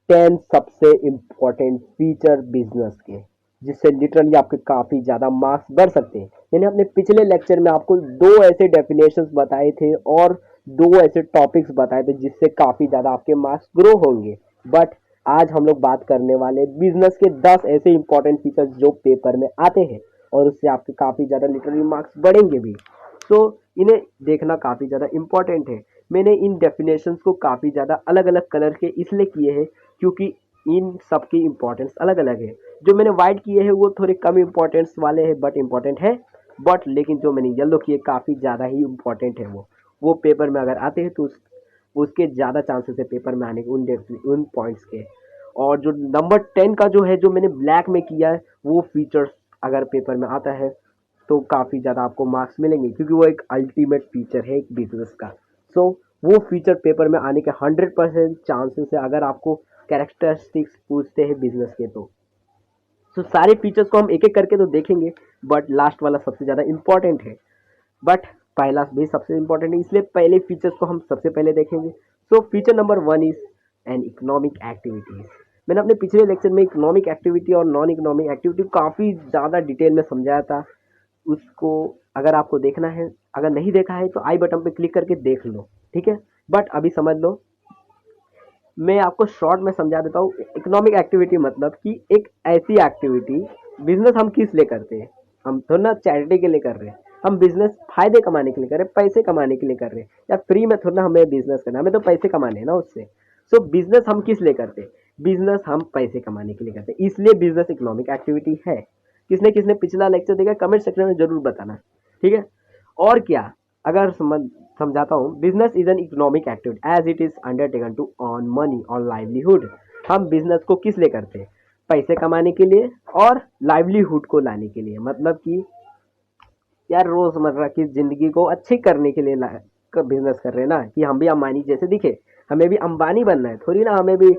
10 सबसे important feature business के, जिससे लिटरली आपके काफ़ी ज़्यादा मार्क्स बढ़ सकते हैं। मैंने अपने पिछले लेक्चर में आपको दो ऐसे डेफिनेशंस बताए थे और दो ऐसे टॉपिक्स बताए थे जिससे काफ़ी ज़्यादा आपके मार्क्स ग्रो होंगे। बट आज हम लोग बात करने वाले बिजनेस के 10 ऐसे इंपॉर्टेंट फीचर्स जो पेपर में आते हैं और उससे आपके काफ़ी ज़्यादा लिटरली मार्क्स बढ़ेंगे भी। तो इन्हें देखना काफ़ी ज़्यादा इम्पोर्टेंट है। मैंने इन डेफिनेशंस को काफ़ी ज़्यादा अलग अलग कलर के इसलिए किए हैं क्योंकि इन सब की इम्पोर्टेंस अलग अलग है। जो मैंने वाइट किए हैं वो थोड़े कम इम्पोर्टेंस वाले हैं बट इम्पोर्टेंट है, बट लेकिन जो मैंने येलो किए काफ़ी ज़्यादा ही इम्पोर्टेंट है। वो पेपर में अगर आते हैं तो उसके ज़्यादा चांसेस है पेपर में आने के उन पॉइंट्स के। और जो नंबर 10 का जो है, जो मैंने ब्लैक में किया है, वो फीचर्स अगर पेपर में आता है तो काफ़ी ज़्यादा आपको मार्क्स मिलेंगे क्योंकि वो एक अल्टीमेट फीचर है एक बिजनेस का। सो वो फीचर पेपर में आने के 100% चांसेस है अगर आपको कैरेक्टरिस्टिक्स पूछते हैं बिजनेस के तो सारे फीचर्स को हम एक एक करके तो देखेंगे, बट लास्ट वाला सबसे ज़्यादा इम्पोर्टेंट है। बट पहला भी सबसे इम्पोर्टेंट है, इसलिए पहले फीचर्स को हम सबसे पहले देखेंगे। So feature number 1 is an economic activities. मैंने अपने पिछले लेक्चर में इकोनॉमिक एक्टिविटी और नॉन इकोनॉमिक एक्टिविटी काफ़ी ज़्यादा डिटेल में समझाया था। उसको अगर आपको देखना है, अगर नहीं देखा है तो आई बटन पे क्लिक करके देख लो, ठीक है। बट अभी समझ लो, मैं आपको शॉर्ट में समझा देता हूँ। इकोनॉमिक एक्टिविटी मतलब कि एक ऐसी एक्टिविटी, बिजनेस हम किस लिए करते हैं, हम तो ना चैरिटी के लिए कर रहे हैं। हम बिजनेस फायदे कमाने के लिए कर रहे हैं, पैसे कमाने के लिए कर रहे हैं, या फ्री में थोड़ा ना हमें बिजनेस करना है, हमें तो पैसे कमाने हैं ना उससे। सो बिजनेस हम किस लिए करते हैं, बिजनेस हम पैसे कमाने के लिए करते हैं, इसलिए बिजनेस इकोनॉमिक एक्टिविटी है। किसने किसने पिछला लेक्चर देखा कमेंट सेक्शन में जरूर बताना, ठीक है। और क्या, अगर समझाता हूँ, business is an economic activity as it is undertaken to earn money और लाइवलीहुड। हम बिजनेस को किस लिए करते हैं, पैसे कमाने के लिए और लाइवलीहुड को लाने के लिए। मतलब कि यार रोजमर्रा की जिंदगी को अच्छी करने के लिए बिजनेस कर रहे हैं ना, कि हम भी अंबानी जैसे दिखे, हमें भी अंबानी बनना है, थोड़ी ना हमें भी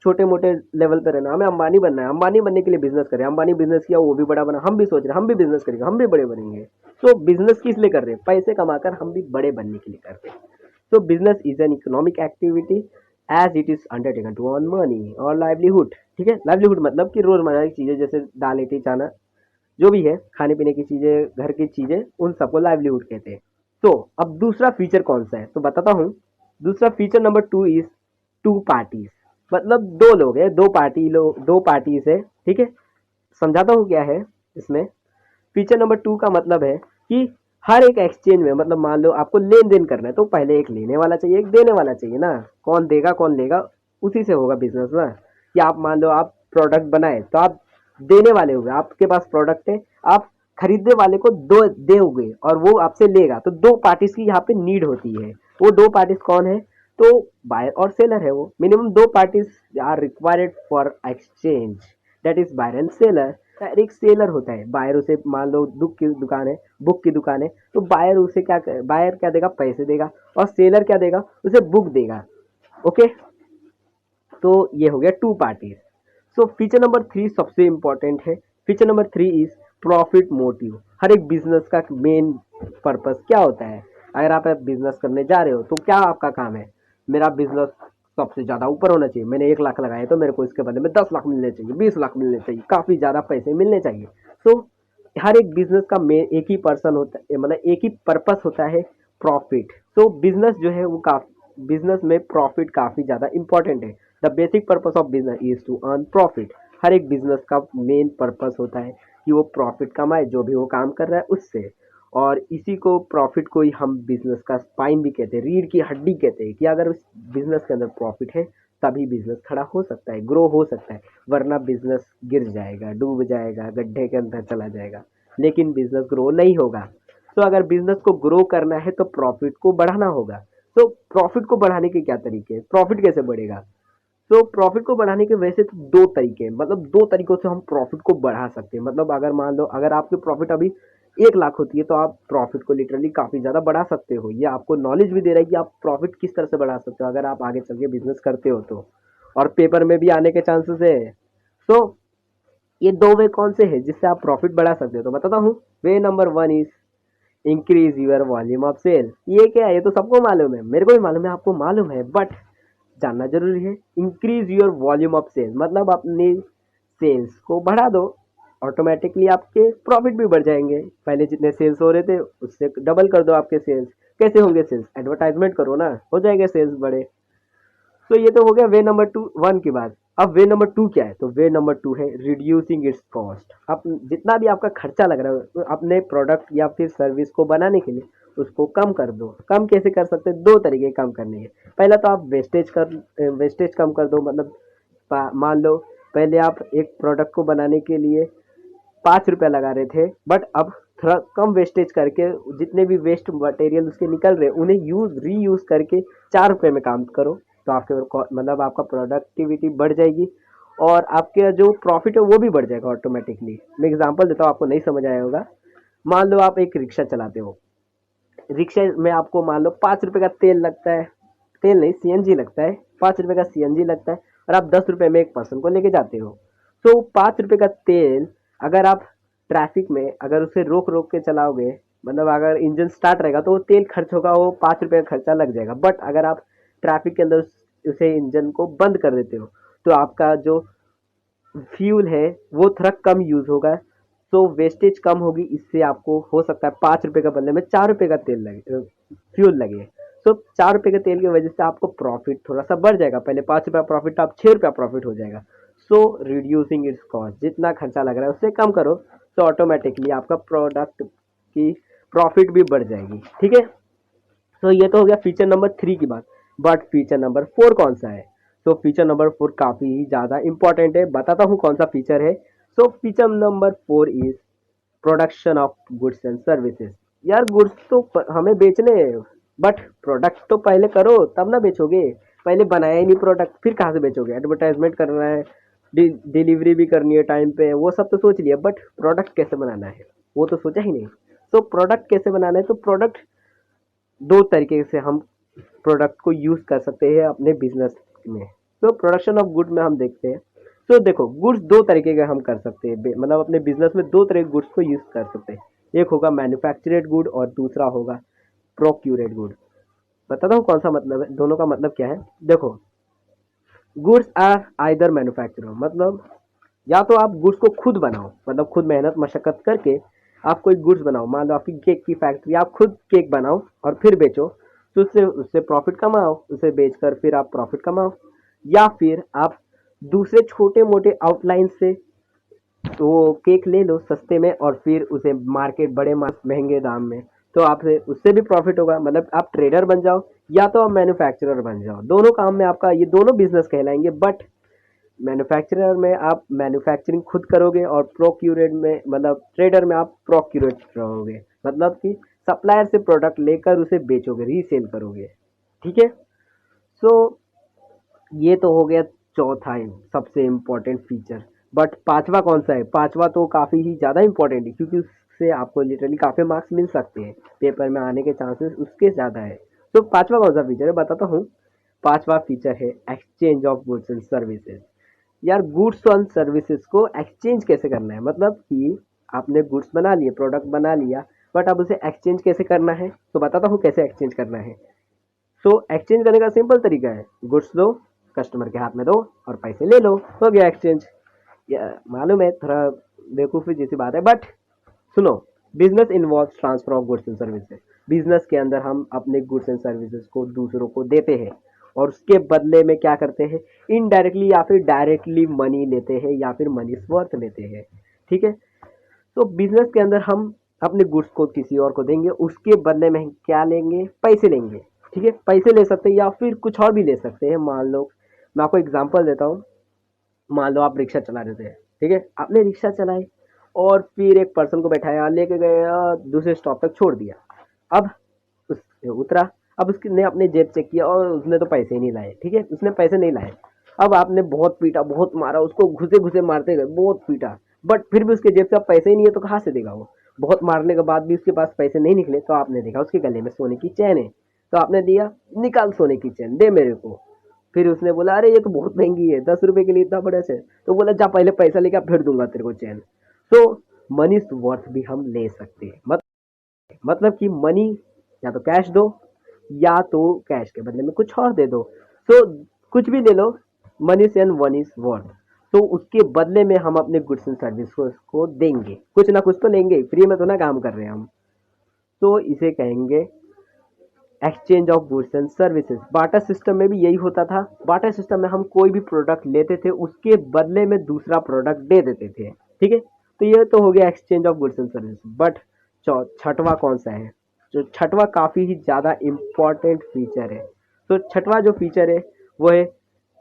छोटे मोटे लेवल पे रहना, हमें अंबानी बनना है। अंबानी बनने के लिए बिजनेस करें, अंबानी बिजनेस किया वो भी बड़ा बना, हम भी सोच रहे हैं हम भी बिजनेस करेंगे, हम भी बड़े बनेंगे। तो बिजनेस किस लिए कर रहे हैं, पैसे कमाकर हम भी बड़े बनने के लिए करते हैं। तो business is an economic activity as it is undertaken to earn money और लाइवलीहुड, ठीक है। लाइवलीहुड मतलब कि रोजमर्रा की चीजें जैसे दाल रोटी चाना, जो भी है खाने पीने की चीजें, घर की चीजें, उन सबको लाइवलीहुड कहते हैं। तो अब दूसरा फीचर कौन सा है तो बताता हूँ। दूसरा feature number 2 is two parties. मतलब दो लोग है, दो पार्टीज है, ठीक है। समझाता हूँ क्या है इसमें। फीचर नंबर 2 का मतलब है कि हर एक एक्सचेंज में, मतलब मान लो आपको लेन देन करना है तो पहले एक लेने वाला चाहिए, एक देने वाला चाहिए ना। कौन देगा कौन लेगा, उसी से होगा बिजनेस ना। कि आप मान लो आप प्रोडक्ट बनाए तो आप देने वाले हो गए, आपके पास प्रोडक्ट है, आप खरीदने वाले को दो दोगे और वो आपसे लेगा, तो दो पार्टीज की यहाँ पे नीड होती है। वो दो पार्टीज कौन है, तो बायर और सेलर है। वो मिनिमम दो parties are required for exchange, that is buyer and seller. एक सेलर होता है, बायर उसे मान लो बुक की दुकान है, तो बायर क्या देगा, पैसे देगा, और सेलर क्या देगा, उसे बुक देगा। ओके, तो ये हो गया two parties. So feature number 3 सबसे इंपॉर्टेंट है। Feature number 3 is profit motive. हर एक बिजनेस का मेन पर्पस क्या होता है। अगर आप बिजनेस करने जा रहे हो तो क्या आपका काम है, मेरा बिजनेस सबसे ज्यादा ऊपर होना चाहिए। मैंने 1 लाख लगाया तो मेरे को इसके बदले में 10 लाख मिलने चाहिए, 20 लाख मिलने चाहिए, काफी ज्यादा पैसे मिलने चाहिए। सो हर एक बिजनेस का मेन एक ही पर्सन होता है, मतलब एक ही पर्पस होता है, प्रॉफिट। सो बिजनेस जो है वो काफी, बिजनेस में प्रॉफिट काफी ज्यादा इंपॉर्टेंट है। The basic purpose of business is to earn profit. हर एक बिजनेस का मेन पर्पस होता है कि वो प्रॉफिट कमाए, जो भी वो काम कर रहा है उससे। और इसी को, प्रॉफिट को ही हम बिजनेस का स्पाइन भी कहते हैं, रीढ़ की हड्डी कहते हैं। कि अगर उस बिजनेस के अंदर प्रॉफिट है तभी बिजनेस खड़ा हो सकता है, ग्रो हो सकता है, वरना बिजनेस गिर जाएगा, डूब जाएगा, गड्ढे के अंदर चला जाएगा, लेकिन बिजनेस ग्रो नहीं होगा। तो अगर बिजनेस को ग्रो करना है तो प्रॉफिट को बढ़ाना होगा। तो प्रॉफिट को बढ़ाने के क्या तरीके हैं, प्रॉफिट कैसे बढ़ेगा। तो प्रॉफिट को बढ़ाने के वैसे तो दो तरीके हैं, मतलब दो तरीकों से हम प्रॉफिट को बढ़ा सकते हैं। मतलब अगर मान लो अगर आपकी प्रॉफिट अभी 1 लाख होती है तो आप प्रॉफिट को लिटरली काफी ज्यादा बढ़ा सकते हो। ये आपको नॉलेज भी दे रहा है कि आप प्रॉफिट किस तरह से बढ़ा सकते हो अगर आप आगे चल के बिजनेस करते हो तो। और पेपर में भी आने के चांसेस है। सो ये दो वे कौन से हैं जिससे आप प्रॉफिट बढ़ा सकते हो, तो बताता हूँ। Way number 1 is increase your volume of sale. ये क्या है, ये तो सबको मालूम है, मेरे को भी मालूम है, आपको मालूम है, बट जानना जरूरी है। Increase your volume of sales, मतलब अपने सेल्स को बढ़ा दो, ऑटोमेटिकली आपके प्रॉफिट भी बढ़ जाएंगे। पहले जितने सेल्स हो रहे थे उससे डबल कर दो आपके सेल्स। कैसे होंगे सेल्स? एडवर्टाइजमेंट करो ना, हो जाएंगे सेल्स बड़े। तो ये तो हो गया वे नंबर टू, वन की बात। अब वे नंबर टू क्या है? तो वे नंबर टू है रिड्यूसिंग इट्स कॉस्ट। आप जितना भी आपका खर्चा लग रहा है तो अपने प्रोडक्ट या फिर सर्विस को बनाने के लिए उसको कम कर दो। कम कैसे कर सकते हैं? दो तरीके कम करने हैं। पहला तो आप वेस्टेज कम कर दो। मतलब मान लो पहले आप एक प्रोडक्ट को बनाने के लिए 5 रुपया लगा रहे थे, बट अब थोड़ा कम वेस्टेज करके जितने भी वेस्ट मटेरियल उसके निकल रहे उन्हें रीयूज करके 4 रुपये में काम करो। तो आपके मतलब आपका प्रोडक्टिविटी बढ़ जाएगी और आपके जो प्रॉफिट है वो भी बढ़ जाएगा ऑटोमेटिकली। मैं एग्जांपल देता हूँ, आपको नहीं समझ आया होगा। मान लो आप एक रिक्शा चलाते हो, रिक्शा में आपको मान लो 5 रुपये का तेल लगता है, तेल नहीं सीएनजी लगता है, 5 रुपये का सीएनजी लगता है और आप 10 रुपये में एक पर्सन को लेके जाते हो। तो 5 रुपये का तेल अगर आप ट्रैफिक में अगर उसे रोक रोक के चलाओगे, मतलब अगर इंजन स्टार्ट रहेगा तो वो तेल खर्च होगा, वो 5 रुपये का खर्चा लग जाएगा। बट अगर आप ट्रैफिक के अंदर उसे इंजन को बंद कर देते हो तो आपका जो फ्यूल है वो थोड़ा कम यूज होगा। तो वेस्टेज कम होगी, इससे आपको हो सकता है 5 रुपये का बदले में 4 रुपये का तेल लगे, फ्यूल लगे। तो 4 रुपये के तेल की वजह से आपको प्रॉफिट थोड़ा सा बढ़ जाएगा। पहले 5 रुपया प्रॉफिट, आप 6 रुपया प्रॉफिट हो जाएगा। सो रिड्यूसिंग इट्स कॉस्ट, जितना खर्चा लग रहा है उससे कम करो तो ऑटोमेटिकली आपका प्रोडक्ट की प्रॉफिट भी बढ़ जाएगी। ठीक है, तो ये तो हो गया फीचर नंबर 3 की बात। बट फीचर नंबर 4 कौन सा है? तो फीचर नंबर 4 काफी ही ज्यादा इंपॉर्टेंट है, बताता हूँ कौन सा फीचर है। So feature number 4 is production of goods and services. यार गुड्स तो हमें बेचने हैं, बट प्रोडक्ट तो पहले करो तब ना बेचोगे। पहले बनाया ही नहीं प्रोडक्ट, फिर कहाँ से बेचोगे? एडवर्टाइजमेंट करना है, डिलीवरी भी करनी है टाइम पे, वो सब तो सोच लिया, बट प्रोडक्ट कैसे बनाना है वो तो सोचा ही नहीं। तो प्रोडक्ट कैसे बनाना है? तो प्रोडक्ट दो तरीके से हम प्रोडक्ट को यूज कर सकते हैं अपने बिजनेस में। तो प्रोडक्शन ऑफ गुड में हम देखते हैं। तो देखो गुड्स दो तरीके के हम कर सकते हैं, मतलब अपने बिजनेस में दो तरह के गुड्स को यूज कर सकते हैं। एक होगा मैन्युफैक्चर्ड गुड और दूसरा होगा प्रोक्यूरेड गुड। बताता हूँ कौन सा मतलब है, दोनों का मतलब क्या है। देखो गुड्स आर आइदर मैन्युफैक्चर, मतलब या तो आप गुड्स को खुद बनाओ, मतलब खुद मेहनत मशक्कत करके आप कोई गुड्स बनाओ। मान लो आपकी केक की फैक्ट्री, आप खुद केक बनाओ और फिर बेचो, तो उससे उससे प्रॉफिट कमाओ, उसे बेचकर फिर आप प्रॉफिट कमाओ। या फिर आप दूसरे छोटे मोटे आउटलाइन से तो केक ले लो सस्ते में और फिर उसे मार्केट बड़े महंगे दाम में, तो आपसे उससे भी प्रॉफिट होगा। मतलब आप ट्रेडर बन जाओ या तो आप मैन्युफैक्चरर बन जाओ, दोनों काम में आपका ये दोनों बिजनेस कहलाएंगे। बट मैन्युफैक्चरर में आप मैन्युफैक्चरिंग खुद करोगे और प्रोक्यूरेट में मतलब ट्रेडर में आप प्रोक्यूरेट रहोगे, मतलब कि सप्लायर से प्रोडक्ट लेकर उसे बेचोगे, रीसेल करोगे। ठीक है, सो ये तो हो गया चौथा सबसे इम्पोर्टेंट फीचर। बट पांचवा कौन सा है? पांचवा तो काफ़ी ही ज़्यादा इम्पोर्टेंट है, क्योंकि उससे आपको लिटरली काफ़ी मार्क्स मिल सकते हैं, पेपर में आने के चांसेस उसके ज़्यादा है। तो पांचवा कौन सा फीचर है बताता हूँ। पांचवा फीचर है exchange of goods and services. यार गुड्स और सर्विसेज को एक्सचेंज कैसे करना है, मतलब कि आपने गुड्स बना लिए, प्रोडक्ट बना लिया, बट अब उसे एक्सचेंज कैसे करना है, तो बताता हूँ कैसे एक्सचेंज करना है। सो एक्सचेंज करने का सिंपल तरीका है, गुड्स दो, कस्टमर के हाथ में दो और पैसे ले लो, हो गया एक्सचेंज। मालूम है थोड़ा बेवकूफ़ी जैसी बात है, बट सुनो, business involve transfer of goods and services. Business के अंदर हम अपने गुड्स एंड सर्विसेज को दूसरों को देते हैं और उसके बदले में क्या करते हैं, इनडायरेक्टली या फिर डायरेक्टली मनी लेते हैं या फिर मनी वर्थ लेते हैं। ठीक है, तो बिजनेस के अंदर हम अपने गुड्स को किसी और को देंगे, उसके बदले में हम क्या लेंगे, पैसे लेंगे। ठीक है, पैसे ले सकते हैं या फिर कुछ और भी ले सकते हैं। मान लो मैं आपको एग्जांपल देता हूँ, मान लो आप रिक्शा चला रहे थे, ठीक है, आपने रिक्शा चलाई और फिर एक पर्सन को बैठाया, लेके गया, दूसरे स्टॉप तक छोड़ दिया। अब उस उतरा, अब उसने अपने जेब चेक किया और उसने तो पैसे ही नहीं लाए। ठीक है, उसने पैसे नहीं लाए। अब आपने बहुत पीटा, बहुत मारा उसको, घुसे घुसे मारते गए, बहुत पीटा, बट फिर भी उसके जेब से अब पैसे ही नहीं है, तो कहाँ से देगा वो? बहुत मारने के बाद भी उसके पास पैसे नहीं निकले, तो आपने देखा उसके गले में सोने की चैन है, तो आपने दिया, निकाल सोने की चैन, दे मेरे को। फिर उसने बोला अरे ये तो बहुत महंगी है, 10 रुपए के लिए इतना बड़ा चैन। तो बोला जा पहले पैसा लेके फिर दूंगा तेरे को चैन। तो मनी वर्थ भी हम ले सकते हैं, मतलब कि मनी या तो कैश दो या तो कैश के बदले में कुछ और दे दो। सो कुछ भी ले लो, money is and one is worth, तो उसके बदले में हम अपने गुड्स एंड सर्विस को देंगे, कुछ ना कुछ तो लेंगे, फ्री में तो ना काम कर रहे हैं हम। तो इसे कहेंगे exchange of goods and services. Bata system में भी यही होता था। बाटा सिस्टम में हम कोई भी प्रोडक्ट लेते थे, उसके बदले में दूसरा प्रोडक्ट दे देते थे, ठीक है। तो ये तो हो गया exchange of goods and services. But छठवां कौन सा है? जो छठवां काफ़ी ही ज़्यादा इम्पॉर्टेंट फीचर है। तो छठवां जो फीचर है वो है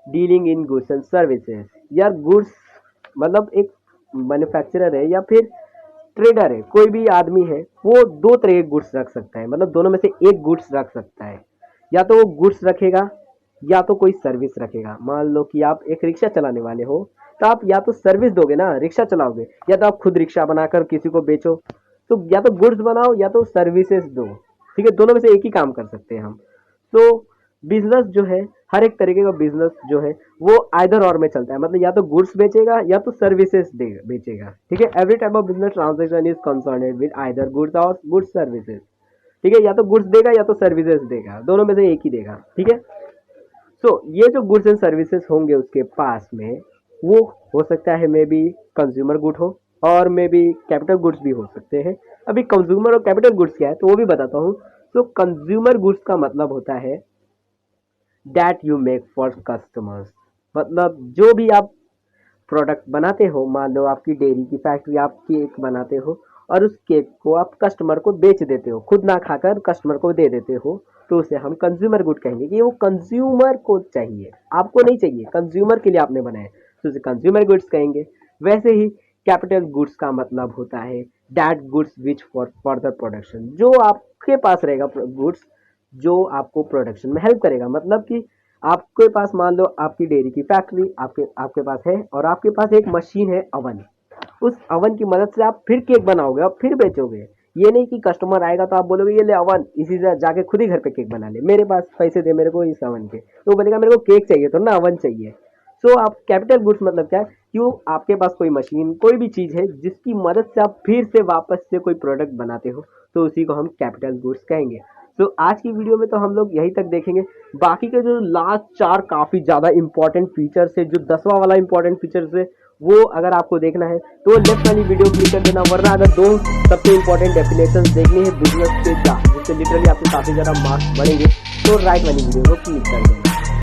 dealing in goods and services. यार गुड्स मतलब एक मैन्युफैक्चरर है या फिर ट्रेडर है, कोई भी आदमी है, वो दो तरह के गुड्स रख सकता है, मतलब दोनों में से एक गुड्स रख सकता है। या तो वो गुड्स रखेगा या तो कोई सर्विस रखेगा। मान लो कि आप एक रिक्शा चलाने वाले हो, तो आप या तो सर्विस दोगे ना, रिक्शा चलाओगे, या तो आप खुद रिक्शा बनाकर किसी को बेचो। तो या तो गुड्स बनाओ या तो सर्विसेज दो, ठीक है, दोनों में से एक ही काम कर सकते हैं हम। तो बिजनेस जो है, हर एक तरीके का बिजनेस जो है वो आइदर और में चलता है, मतलब या तो गुड्स बेचेगा या तो सर्विसेज बेचेगा, ठीक है। Every type of business transaction is concerned with either goods और गुड्स सर्विसेज, ठीक है। या तो गुड्स देगा या तो सर्विसेज देगा, दोनों में से एक ही देगा, ठीक है। सो ये जो गुड्स एंड सर्विसेज होंगे उसके पास में, वो हो सकता है मे बी कंज्यूमर गुड हो और मे बी कैपिटल गुड्स भी हो सकते हैं। अभी कंज्यूमर और कैपिटल गुड्स क्या है तो वो भी बताता हूँ। तो कंज्यूमर गुड्स का मतलब होता है that you make for customers, मतलब जो भी आप प्रोडक्ट बनाते हो, मान लो आपकी डेयरी की फैक्ट्री, आप केक बनाते हो और उस केक को आप कस्टमर को बेच देते हो, खुद ना खाकर कस्टमर को दे देते हो, तो उसे हम कंज्यूमर गुड कहेंगे कि वो कंज्यूमर को चाहिए, आपको नहीं चाहिए, कंज्यूमर के लिए आपने बनाया, तो उसे कंज्यूमर गुड्स कहेंगे। वैसे ही कैपिटल गुड्स का मतलब होता है that goods which for further production, जो आपके पास रहेगा गुड्स जो आपको प्रोडक्शन में हेल्प करेगा। मतलब कि आपके पास मान लो आपकी डेयरी की फैक्ट्री आपके आपके पास है और आपके पास एक मशीन है अवन, उस अवन की मदद से आप फिर केक बनाओगे और फिर बेचोगे। ये नहीं कि कस्टमर आएगा तो आप बोलोगे ये ले अवन, इसी से जाके खुद ही घर पे केक बना ले, मेरे पास पैसे दे मेरे को इस अवन के, तो वो बोलेगा मेरे को केक चाहिए तो ना अवन चाहिए। सो आप कैपिटल गुड्स मतलब क्या है कि वो आपके पास कोई मशीन कोई भी चीज़ है जिसकी मदद से आप फिर से वापस से कोई प्रोडक्ट बनाते हो, तो उसी को हम कैपिटल गुड्स कहेंगे। तो आज की वीडियो में तो हम लोग यहीं तक देखेंगे। बाकी के जो लास्ट चार काफ़ी ज़्यादा इंपॉर्टेंट फीचर्स है, जो 10वां वाला इंपॉर्टेंट फीचर्स है, वो अगर आपको देखना है तो लेफ्ट वाली वीडियो क्लिक कर देना, वरना अगर दो सबसे इंपॉर्टेंट डेफिनेशन देखनी है बिजनेस के, जिससे लिटरली आपके काफ़ी ज़्यादा मार्क्स बढ़ेंगे, तो राइट वाली वीडियो को क्लिक कर देना।